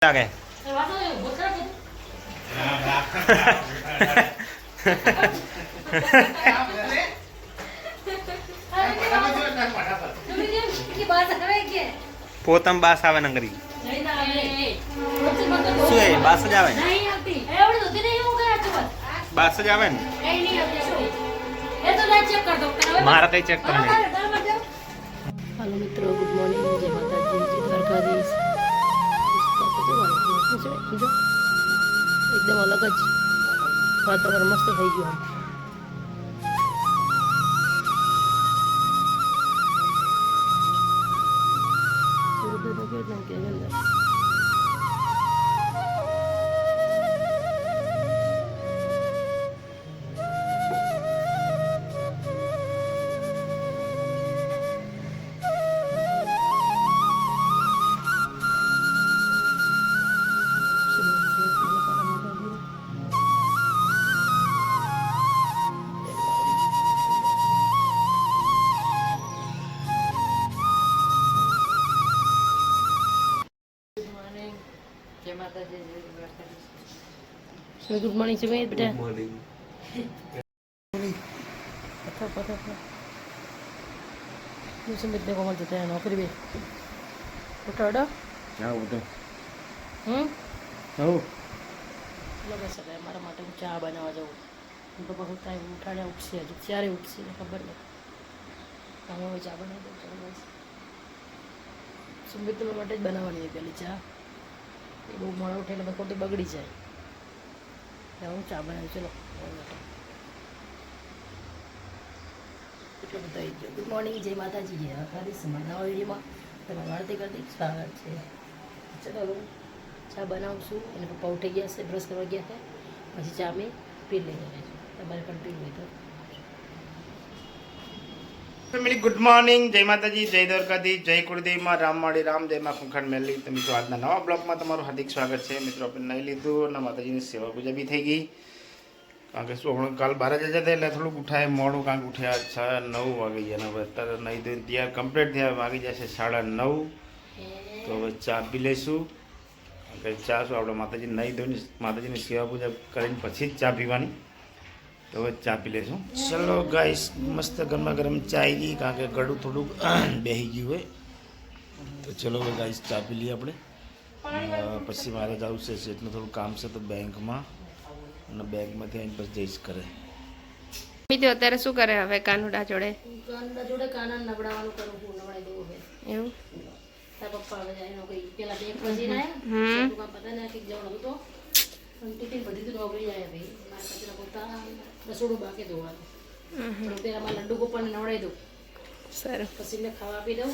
લાગે પોતમ બાસ આવે નંગરી શું એ બાસ જ આવે બાસ જ આવે ને મારા કઈ ચેક કરે हेलो मित्रों गुड मॉर्निंग जय माता दी जय द्वारकाधीश एकदम अलग ज वातावरण मस्त થઈ ગયું गुड मॉर्निंग सुमित बेटा गुड मॉर्निंग पता सुमित ने कॉल देता है नौकरी पे उठो હા ઉઠો લગે સકે મારા માટે હું ચા બનાવવા જાઉં હું તો બહુ ટાઈમ ઉઠાડ્યા ઉઠશે હજુ ક્યારે ઉઠશે ખબર નહીં તમે હવે ચા બનાવી દો ચાલો બસ સુમિત માટે જ બનાવવાની હોય પેલી ચા એ બહુ મોડો ઉઠે એટલે ખોટી બગડી જાય હું ચા બનાવું ચલો એટલું બતાવી ગયો ગુડ મોર્નિંગ જય માતાજી જય દ્વારકાધીશ નવા વિડીયોમાં તમારું હાર્દિક સ્વાગત છે ચલો હું ચા બનાવું છું એને પપ્પા ઉઠી ગયા છે બ્રશ કરવા ગયા છે પછી ચા મેં પી લઈ જાય તમારે પણ પી હોય તો ફેમિલી ગુડ મોર્નિંગ જય માતાજી જય દ્વારકાધીશ જય કુળદેવમાં રામવાડી રામદેવમાં ખુંખાડ મેલી તો મિત્રો આજના નવા બ્લોગમાં તમારું હાર્દિક સ્વાગત છે મિત્રો આપણે નહીં લીધું અને માતાજીની સેવા પૂજા બી થઈ ગઈ કારણ કે શું આપણે કાલ 12 જતા એટલે થોડુંક ઉઠાય મોડું કારણ કે ઉઠ્યા 9 વાગી ગયા હવે અત્યારે નહીં ધોઈને તૈયાર કમ્પ્લીટ થયા વાગી જશે 9:30 તો હવે ચા પી લઈશું કારણ કે ચા શું આપણે માતાજી નહીં ધોઈને માતાજીની સેવા પૂજા કરીને પછી જ ચા પીવાની તો હવે ચા પી લઈશું ચલો ગાઈસ મસ્ત ગરમા ગરમ ચા આવી ગઈ કારણ કે ગળું થોડુંક બેસી ગયું હોય તો ચલો હવે ગાઈસ ચા પી લઈએ આપણે પછી મારે જવું છે એટલું થોડું કામ છે તો બેંકમાં અને બેંકમાંથી આવીને પછી જઈશ કરે મિત્રો અત્યારે શું કરે હવે કાનુડા જોડે કાના નવડાવવાનું કરું હું નવડાવી દઉં હવે એવું તારા પપ્પા હવે જાય નોકરી પેલા બેંક પછી આવ્યા કામ પતા ને કે જવાનું હતું પણ ટિફિન બધી તો નોકરી જાય ભાઈ મારા પછી પોતા રસોડું બાકી ધોવાનું પણ પેલા મારા લડ્ડુ ગોપાલને નવડાવી દઉં સારું પછી મેં ખાવા આપી દઉં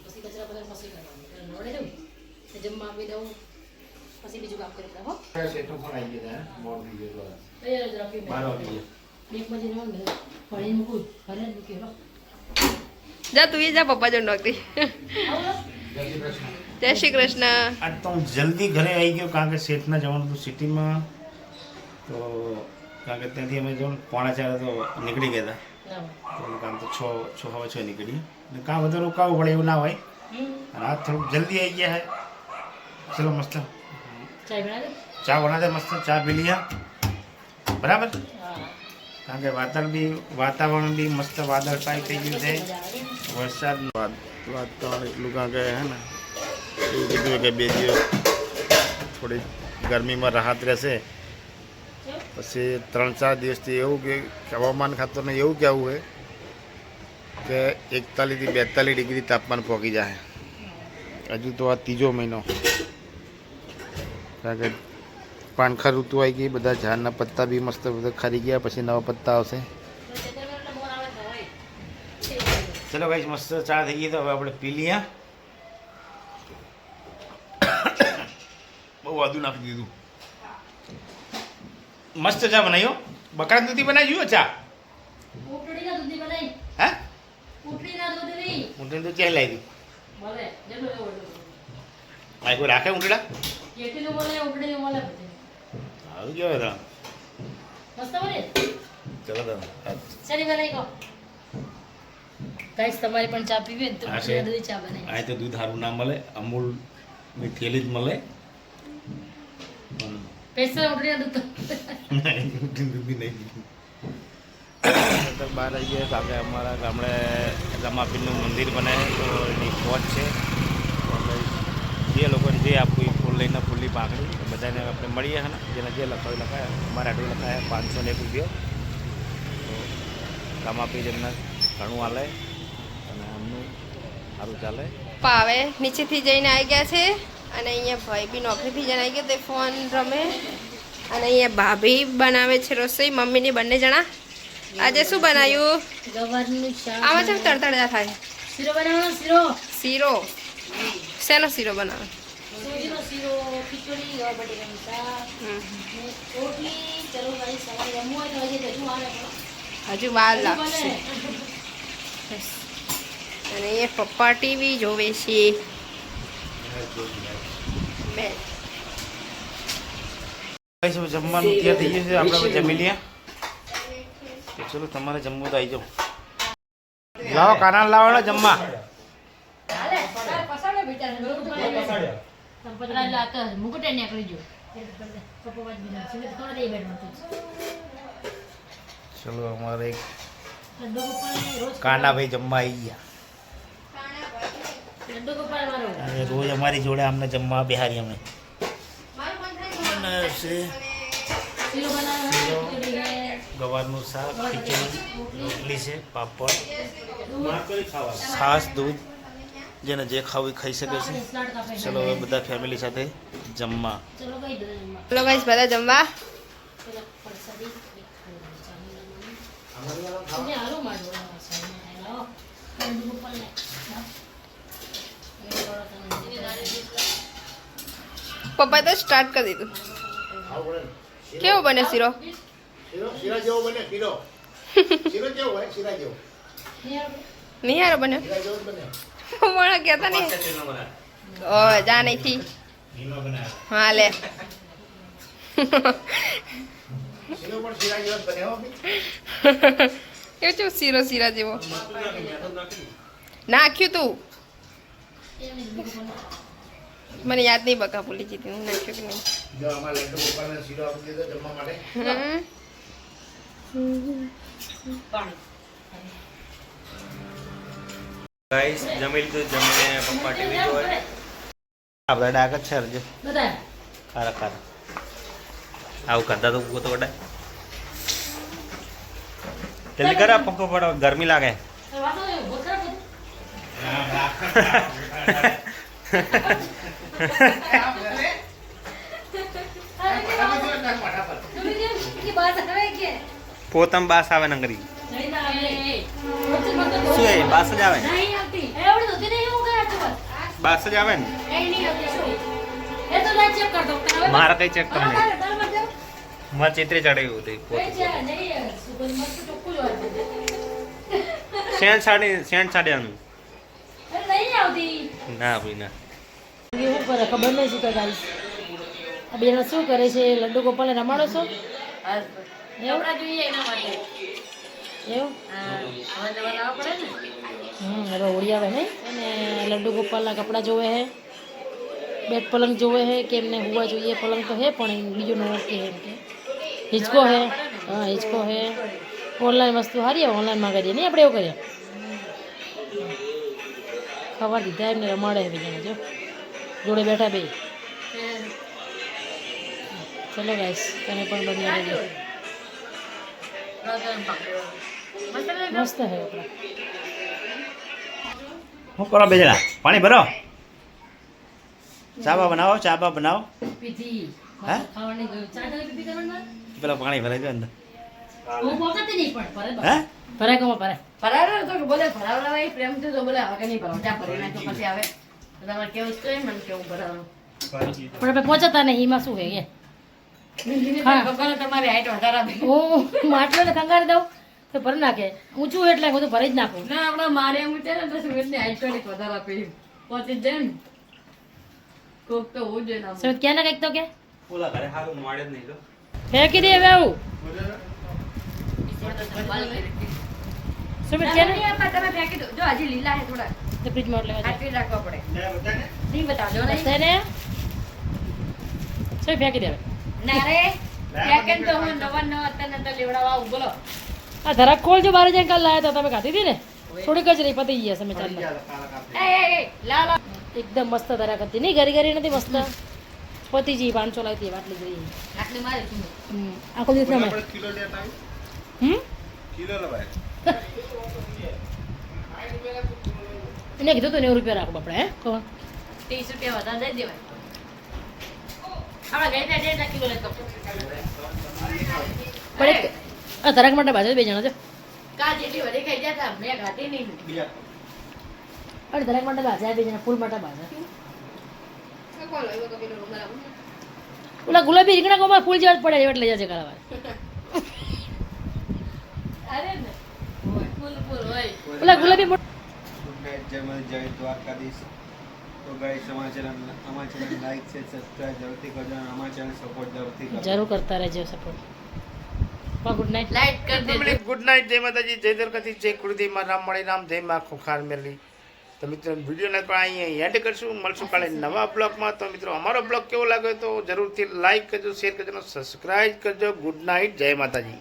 પછી કચરા બધા મસી કરવાનું પેલા નવડાવી દઉં જમવા આપી દઉં પછી બીજું કામ કરી હો તૈયાર જ રાખી બેંકમાંથી નવું પાણી મૂકું ઘરે જ મૂકી હો જા તું જા પપ્પા જોડે નોકરી જય શ્રી કૃષ્ણ આજ તો હું જલ્દી ઘરે આવી ગયો કારણ કે શેઠના જવાનું હતું સિટીમાં તો કારણ કે ત્યાંથી અમે જો 4:45 તો નીકળી ગયા હતા તો કામ તો 6 નીકળી એટલે કામ બધું રોકાવવું પડે એવું ના હોય અને આજ થોડુંક જલ્દી આવી ગયા હે ચલો મસ્ત ચા બના દે મસ્ત ચા પી લીયા બરાબર કારણ કે વાતાવરણ બી મસ્ત વાદળ ટાઈપ થઈ ગયું છે વરસાદ વાતાવરણ એટલું કારણ કે હે ને એવું કીધું કે 2 દિવસ થોડી ગરમીમાં રાહત રહેશે પછી 3-4 દિવસથી એવું કે હવામાન ખાતાને એવું કહેવું હોય કે 41 થી 42 ડિગ્રી તાપમાન પહોંચી જાય હજુ તો આ 3જો મહિનો કારણ કે પાનખર ઋતુ આવી ગઈ બધા ઝાડના પત્તા બી મસ્ત બધા ખરી ગયા પછી નવા પત્તા આવશે ચલો ગાઈસ મસ્ત ચા થઈ ગઈ તો હવે આપણે પી લઈએ બહુ આદુ નાખી દીધું મસ્ત ચા બનાવ્યો બકરા દૂધી બનાવી જોયો ચા હે ઊંટણી તો ચાય લાવી દીધું કોઈ રાખે ઊંટડા આવી ગયો હતા ચલો તો ગાઈસ તમારે પણ ચા પીવી તો દૂધ ચા બનાવી આ તો દૂધ સારું ના મળે અમૂલ થેલી જ મળે પૈસા ઉઠી દૂધ બહાર આવીએ કારણ કે અમારા ગામડે રમાપીરનું મંદિર બને તો એની પહોંચ છે તો અમે જે લોકોને જે આપવું એ ફૂલ લઈને ફૂલની પાંખડી બધાને આપણે મળીએ ને જેને જે લખાવ્યું લખાય અમારા આટલું લખાયા 501 રૂપિયો તો રમાપીર એમને ઘણું હાલે અને એમનું સારું ચાલે પાવે નીચેથી જઈને આવી ગયા છે અને અહીંયા ભાઈ બી નોકરીથી જઈને આવી ગયો તે ફોન રમે અને અહીંયા ભાભી બનાવે છે રસોઈ મમ્મીની બંને જણા આજે શું બનાવ્યું ગવારનું શાક આમાં છે તડતડિયા થાય શીરો બનાવવાનો શીરો શીરો શેનો શીરો બનાવે સૂજીનો શીરો ખીચડી ગવાર બટેકાનું શાક ને રોટલી ચલો ભાઈ સવારે જમવું હોય તો હજી હજુ આવે હજુ વાર લાગશે બસ. અને એ પપ્પા ટીવી જોવે છે બે જમવાનું ત્યાં થઈ ગયું છે આપણે જમી લઈએ તો ચલો તમારે જમવું તો આવી જાઓ લાવો કાના લાવો જમવા સંપતરાજ લાકર મુકુટે નીકળી ગયો પપ્પા બીજા છે થોડા દે બેઠો ચલો અમારે લડ્ડુ ગોપાલ રોજ કાનાભાઈ જમવા આવી ગયા લડ્ડુ ગોપાલ મારો અને રોજ અમારી જોડે અમને જમવા બેહારી અમે શીરો બનાવ્યો ખીચડી હે ગવારનું શાક ખીચડી રોટલી છે પાપડ છાશ દૂધ જેને જે ખાવું એ ખાઈ શકે છે સ્લાડ કાપે ચલો હવે બધા ફેમિલી સાથે જમવા ચલો કઈ દો જમવા ચલો ગાઈસ બધા જમવા પેલા પરસાદી તમે આલો મારો લાવો લડ્ડુ ગોપાલ ને પપ્પાએ તો સ્ટાર્ટ કરી દીધું કેવો બને શીરો શીરા જેવો બને શીરો શીરો જેવો હોય શીરા જેવો નહીં હારો બન્યો શીરા જેવો જ બને મને કહેતા નહીં ઓ જા નહીંથી હા લે શીરો પણ શીરા જેવો જ બને હો બી. કેવું છે શીરો શીરા જેવો નાખ્યું તું મને યાદ નહીં બકા ભૂલી જતી હું નાખ્યું કે નહીં જો આમાં લડ્ડુ ગોપાલને શીરો આપી દીધો જમવા માટે ગાઈસ જમી લીધું જમીને પપ્પા ટીવી જોવે આપણે ડાક જ છે અરજુ બધા ખારા ખારા આવું કરતા તો ગોતો કડાય જલ્દી કરા પંખો પડો ગરમી લાગે વાતો બોખરા की बात है के પોતમ બાસ આવે નંગરી नहीं ना ये શું એ બાસ જ આવે नहीं आती एवढी होती नहीं होगा आज बस બાસ જ આવે ને नहीं आती ये तो लाइट चेक कर दो મારા કઈ ચેક हां તમને डाल मत जाओ મારે ચિત્રે ચડાવ્યું હતું नहीं जा नहीं है सुबह मस्त चोकू जो आती સેન્ટ સાડી આનું अरे नहीं आती ના ભાઈ ના ये ऊपर खबर नहीं શું ગાઈસ આ બેન શું કરે છે લડ્ડુ ગોપાલને રમાડો છો એવડા જોઈએ એના માટે એવું હવે ઓળી આવે ને અને લડ્ડુ ગોપાલના કપડાં જોવે હે બેડ પલંગ જોવે હે કે એમને હોવા જોઈએ પલંગ તો હે પણ બીજું ન કે એમ કે હિંચકો હે હા હિંચકો હે ઓનલાઈન વસ્તુ સારી આવે ઓનલાઈન મંગાવીએ નહીં આપણે એવું કરીએ ખાવા દીધા એમને રમાડે હે બીજાને જો જોડે બેઠા બે ચલો ગાઈસ તમે પણ બન્યા રહેજો મસ્ત હે કપડા હું કરો બે જણા પાણી ભરો ચાબા બનાવો ચાબા બનાવો પીધી હે? ખાવાની ગયું ચા તમે પીપી કરવાનું પેલા પાણી ભરાઈ દો અંદર હું પોકાતી નહીં પણ હે ભરાય કમો ભરાય ફરાર તો બોલે ફરાવડાવાય પ્રેમથી તો બોલે હવે નહીં ભરાવ ચા ભરી નાખો પછી આવે તો તમારે કેવું જ કહે મને કેવું ભરાવાનું પણ આપણે પહોંચતા નહીં એમાં શું હે કે હા. તમારી હાઈટ વધારે આપી હું માટલો ખંગારી દઉં તો ભરી નાખે ઊંચું એટલે હું તો ભરી જ નાખું ના આપણે મારે એમ છે ને તો સુરતની હાઈટ થોડીક વધારે આપી પહોંચી જ જાય ને કોક તો હોવું જ જોઈએ ને આમ. સુરત ક્યાં ના કંઈક તો કે ઓલા ઘરે સારું મળે જ નહીં તો ફેંકી દે હવે આવું સુરત ક્યાં નહીં આપા, તમે ફેંકી દો જો હજી લીલા છે થોડા ફ્રીજમાં લેવા જાય હાથવી રાખવા પડે બધાને નહીં બતાવજો નહીં બસ ને છે ફેંકી દેવે ના રે સેકન્ડ તો હું નવા અત્યારે તો લેવડાવવા આવું બોલો આ ધરાક ખોલ જો બારે જઈને કાલ લાયા હતા તમે ખાધી હતી ને થોડીક જ રહી પતી ગયા તમે ચાલમાં એ લા લા એકદમ મસ્ત ધરાક હતી નહીં ઘરી ઘરી નથી મસ્ત પતિજી 500 લાવી હતી આટલી જોઈએ આટલી મારે શું આખો દિવસ તમે કિલો લેતા આવી હમ કિલો લવાય એને કીધું તો 90 રૂપિયા રાખો આપણે હે કહો 30 રૂપિયા વધારે દઈ દેવાય આપણે ગઈ ત્યાં 1.5 કિલો લેતો પણ એક આ ધરાક માટે બાજુ બે જણા છે કા જેટલી વધી ખાઈ જતા મેં ખાતી નહીં અરે ધરાક માટે બાજા બે જણા ફૂલ માટે બાજા ઓલા ગુલાબી રીંગણા કોમાં ફૂલ જેવા જ પડે એવા લઈ જશે કાળા અરે ને ફૂલ ફૂલ હોય ઓલા ગુલાબી મોટા ગુડ નાઇટ જય માતા જય દ્વારકાધીશ તો ગાઈસ અમારા ચેનલ લાઈક છે સબસ્ક્રાઇબ જરૂરથી કરજો અને અમારા ચેનલ સપોર્ટ જરૂરથી કરજો જરૂર કરતા રહેજો સપોર્ટ ગુડ નાઇટ લાઈટ કરી દેજો ગુડ નાઇટ જય માતાજી જય દ્વારકાથી જય કુળદેવી માં રામ મળી રામ જય માં ખુખાર મેરલી તો મિત્રો વિડીયોને પણ અહીંયા એન્ડ કરશું મળશું કાલે નવા બ્લોગમાં તો મિત્રો અમારો બ્લોગ કેવો લાગ્યો તો જરૂરથી લાઈક કરજો શેર કરજો સબસ્ક્રાઇબ કરજો ગુડ નાઇટ જય માતાજી